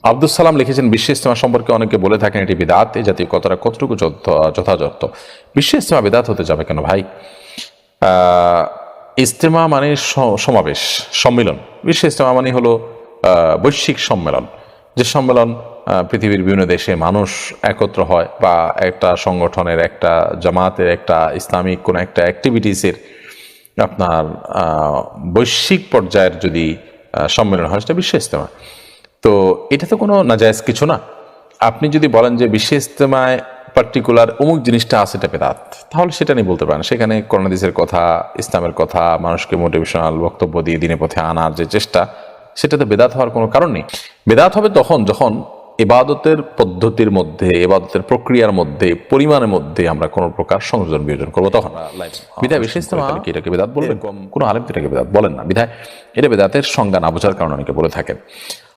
আব্দুল সালাম লিখেছেন, বিশ্ব ইজতেমা সম্পর্কে অনেকে বলে থাকেন এটি বিদআত। এই জাতীয় কথাটা কতটুকু যথাযথ? বিশ্ব ইজতেমা বিদআত হতে যাবে কেন ভাই? ইজতেমা মানে সমাবেশ, সম্মিলন। বিশ্ব ইজতেমা মানে হলো বৈশ্বিক সম্মেলন, যে সম্মেলন পৃথিবীর বিভিন্ন দেশে মানুষ একত্র হয়, বা একটা সংগঠনের, একটা জামাতের, একটা ইসলামিক কোনো একটা অ্যাক্টিভিটিসের আপনার বৈশ্বিক পর্যায়ের যদি সম্মেলন হয়, সেটা বিশ্ব ইজতেমা। তো এটা তো কোনো নাজায়েজ কিছু না। আপনি যদি বলেন যে বিশ্ব ইজতেমায় পার্টিকুলার অমুক জিনিসটা আছে, এটা বেদাত, তাহলে সেটা নিয়ে বলতে পারেন। সেখানে কোরআন হাদিসের কথা, ইসলামের কথা, মানুষকে মোটিভেশনাল বক্তব্য দিয়ে দিনের পথে আনার যে চেষ্টা, সেটাতে বেদাত হওয়ার কোনো কারণ নেই। বেদাত হবে তখন যখন ইবাদতের পদ্ধতির মধ্যে, ইবাদতের প্রক্রিয়ার মধ্যে, পরিমাণের মধ্যে আমরা কোনো প্রকার সংযোজন বিয়োজন করবো, তখন। বিধায় বিশ্ব ইজতেমা কি এটাকে বেদাত বলবেন? কোনো আলেম তো এটাকে বেদাত বলেন না। বিধায় এটা বেদাতের সংজ্ঞা না বোঝার কারণে অনেকে বলে থাকেন।